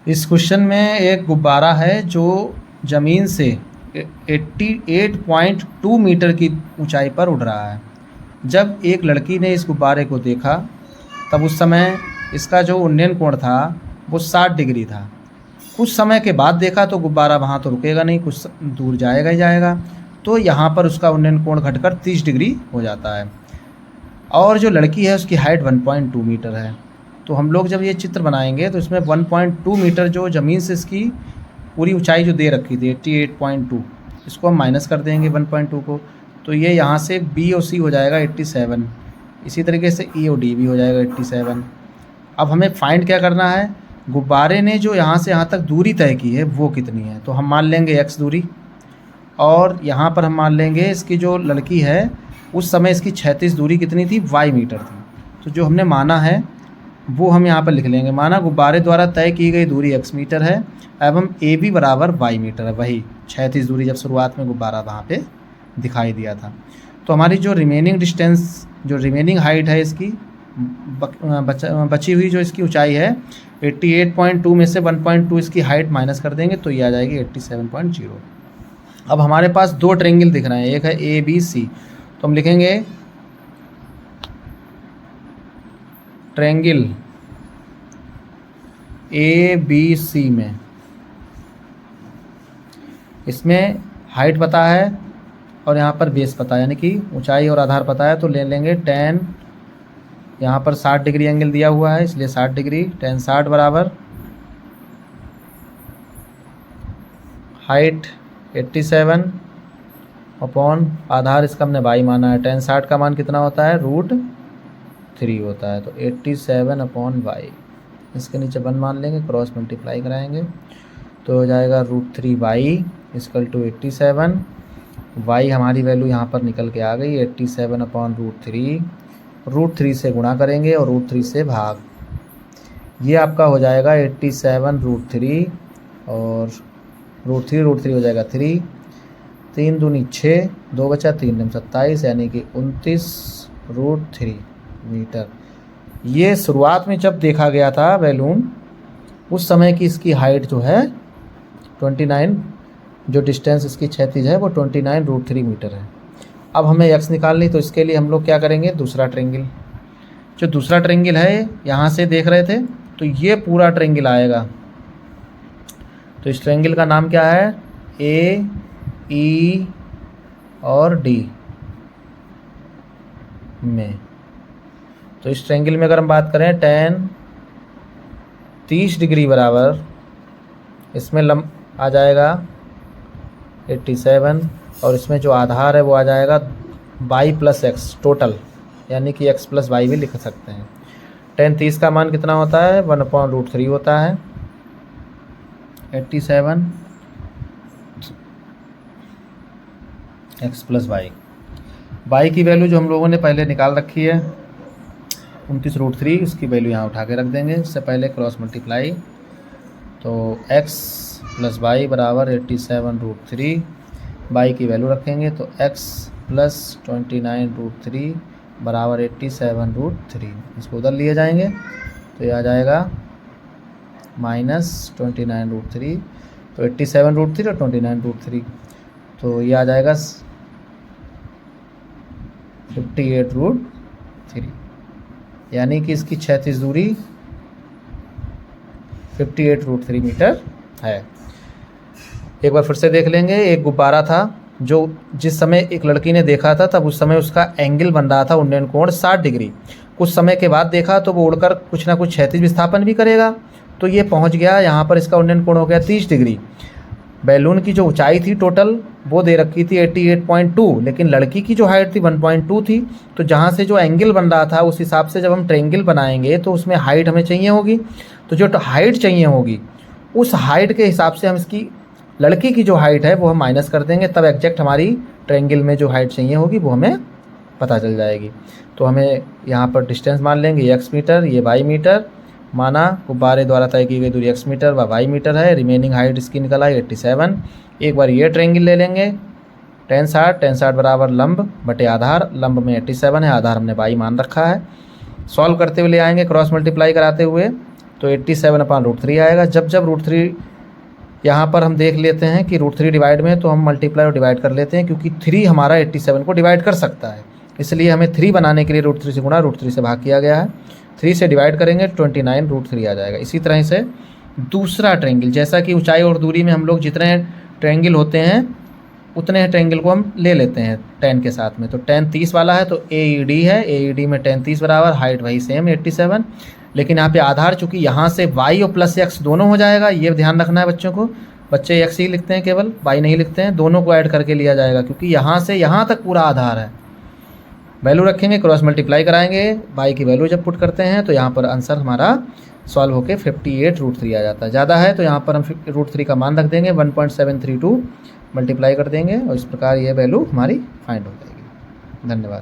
इस क्वेश्चन में एक गुब्बारा है जो ज़मीन से 88.2 मीटर की ऊंचाई पर उड़ रहा है। जब एक लड़की ने इस गुब्बारे को देखा तब उस समय इसका जो उन्नयन कोण था वो 60 डिग्री था। कुछ समय के बाद देखा तो गुब्बारा वहाँ तो रुकेगा नहीं, कुछ दूर जाएगा ही जाएगा, तो यहाँ पर उसका उन्नयन कोण घटकर 30 डिग्री हो जाता है। और जो लड़की है उसकी हाइट 1.2 मीटर है। तो हम लोग जब ये चित्र बनाएंगे तो इसमें 1.2 मीटर जो ज़मीन से इसकी पूरी ऊंचाई जो दे रखी थी 88.2, इसको हम माइनस कर देंगे 1.2 को, तो ये यहाँ से बी और सी हो जाएगा 87, इसी तरीके से ई और डी भी हो जाएगा 87। अब हमें फाइंड क्या करना है, गुब्बारे ने जो यहाँ से यहाँ तक दूरी तय की है वो कितनी है। तो हम मान लेंगे x दूरी, और यहाँ पर हम मान लेंगे इसकी जो लड़की है उस समय इसकी 36 दूरी कितनी थी, y मीटर थी। तो जो हमने माना है वो हम यहाँ पर लिख लेंगे। माना गुब्बारे द्वारा तय की गई दूरी x मीटर है एवं ए बी बराबर y मीटर है, वही 36 दूरी जब शुरुआत में गुब्बारा वहाँ पे दिखाई दिया था। तो हमारी जो रिमेनिंग डिस्टेंस, जो रिमेनिंग हाइट है इसकी बची हुई जो इसकी ऊंचाई है 88.2 में से 1.2 इसकी हाइट माइनस कर देंगे तो ये आ जाएगी 87.0। अब हमारे पास दो ट्रायंगल दिख रहे हैं, एक है ए बी सी, तो हम लिखेंगे ट्रायंगल ए बी सी में इसमें हाइट पता है और यहाँ पर बेस पता है, यानी कि ऊंचाई और आधार पता है, तो ले लेंगे tan, यहाँ पर 60 डिग्री एंगल दिया हुआ है इसलिए 60 डिग्री, tan 60 बराबर हाइट 87 अपॉन आधार इसका हमने y माना है, tan 60 का मान कितना होता है, √3 होता है, तो 87 अपॉन y, इसके नीचे 1 मान लेंगे, क्रॉस मल्टीप्लाई कराएंगे तो हो जाएगा √3y इक्वल टू 87। y हमारी वैल्यू यहाँ पर निकल के आ गई 87 अपॉन √3 से गुणा करेंगे और √3 से भाग, ये आपका हो जाएगा 87 √3 और √3 हो जाएगा 3, 3 दूनी 6, 2 बचा 3 दूनी 27, यानी कि 29√3 मीटर। ये शुरुआत में जब देखा गया था बैलून उस समय की इसकी हाइट जो है 29, जो डिस्टेंस इसकी क्षैतिज है वो 29√3 मीटर है। अब हमें x निकालनी, तो इसके लिए हम लोग क्या करेंगे, दूसरा ट्रायंगल, जो दूसरा ट्रायंगल है यहाँ से देख रहे थे तो ये पूरा ट्रायंगल आएगा। तो इस ट्रायंगल का नाम क्या है, ए ई और डी में। तो इस ट्रायंगल में अगर हम बात करें tan 30 डिग्री बराबर इसमें आ जाएगा 87 और इसमें जो आधार है वो आ जाएगा y प्लस एक्स टोटल, यानी कि x प्लस वाई भी लिख सकते हैं। tan 30 का मान कितना होता है, 1/√3 होता है, 87 x प्लस वाई की वैल्यू जो हम लोगों ने पहले निकाल रखी है 29√3, इसकी वैल्यू यहाँ उठा के रख देंगे, इससे पहले क्रॉस मल्टीप्लाई, तो x प्लस वाई बराबर 87√3, y की वैल्यू रखेंगे तो x प्लस 29√3 बराबर 87√3, इसको उधर लिए जाएंगे तो ये आ जाएगा माइनस 29√3, तो 87√3 और 29√3, तो ये आ जाएगा 58√3, यानी कि इसकी क्षैतिज दूरी 58√3 मीटर है। एक बार फिर से देख लेंगे, एक गुब्बारा था जो जिस समय एक लड़की ने देखा था तब उस समय उसका एंगल बन रहा था उन्नयन कोण 60 डिग्री। कुछ समय के बाद देखा तो वो उड़कर कुछ ना कुछ क्षैतिज विस्थापन भी करेगा, तो ये पहुंच गया यहाँ पर, इसका उन्नयन कोण हो गया 30 डिग्री। बैलून की जो ऊंचाई थी टोटल वो दे रखी थी 88.2, लेकिन लड़की की जो हाइट थी 1.2 थी, तो जहाँ से जो एंगल बन रहा था उस हिसाब से जब हम ट्रायंगल बनाएंगे तो उसमें हाइट हमें चाहिए होगी, तो जो हाइट चाहिए होगी उस हाइट के हिसाब से हम इसकी लड़की की जो हाइट है वो हम माइनस कर देंगे, तब एग्जैक्ट हमारी ट्रायंगल में जो हाइट चाहिए होगी वो हमें पता चल जाएगी। तो हमें यहाँ पर डिस्टेंस मान लेंगे x मीटर, ये y मीटर, माना गुब्बारे द्वारा तय की गई दूरी x मीटर व y मीटर है, रिमेनिंग हाइट इसकी निकल आई 87। एक बार ये ट्रायंगल ले लेंगे tan 60 बराबर लंब बटे आधार, लंब में 87 है, आधार हमने y मान रखा है। सॉल्व करते हुए ले आएंगे क्रॉस मल्टीप्लाई कराते हुए, तो 87/√3 आएगा। जब जब √3 यहाँ पर हम देख लेते हैं कि √3 डिवाइड में, तो हम मल्टीप्लाई और डिवाइड कर लेते हैं, क्योंकि 3 हमारा 87 को डिवाइड कर सकता है, इसलिए हमें 3 बनाने के लिए √3 से गुणा √3 से भाग किया गया है। 3 से डिवाइड करेंगे 29/√3 आ जाएगा। इसी तरह से दूसरा ट्रायंगल, जैसा कि ऊंचाई और दूरी में हम लोग जितने ट्रायंगल होते हैं उतने ट्रायंगल को हम ले लेते हैं tan के साथ में। तो tan 30 वाला है तो AED है, AED में tan 30 बराबर, हाइट वही सेम 87, लेकिन यहाँ पे आधार चूँकि यहाँ से y और प्लस x दोनों हो जाएगा, ये ध्यान रखना है बच्चों को। बच्चे x ही लिखते हैं केवल, y नहीं लिखते हैं, दोनों को ऐड करके लिया जाएगा, क्योंकि यहाँ से यहाँ तक पूरा आधार है। वैल्यू रखेंगे, क्रॉस मल्टीप्लाई कराएंगे, y की वैल्यू जब पुट करते हैं तो यहाँ पर आंसर हमारा सॉल्व होकर 58√3 आ जाता है। ज़्यादा है तो यहाँ पर हम √3 का मान रख देंगे, 1.732 मल्टीप्लाई कर देंगे और इस प्रकार ये वैल्यू हमारी फाइंड हो जाएगी। धन्यवाद।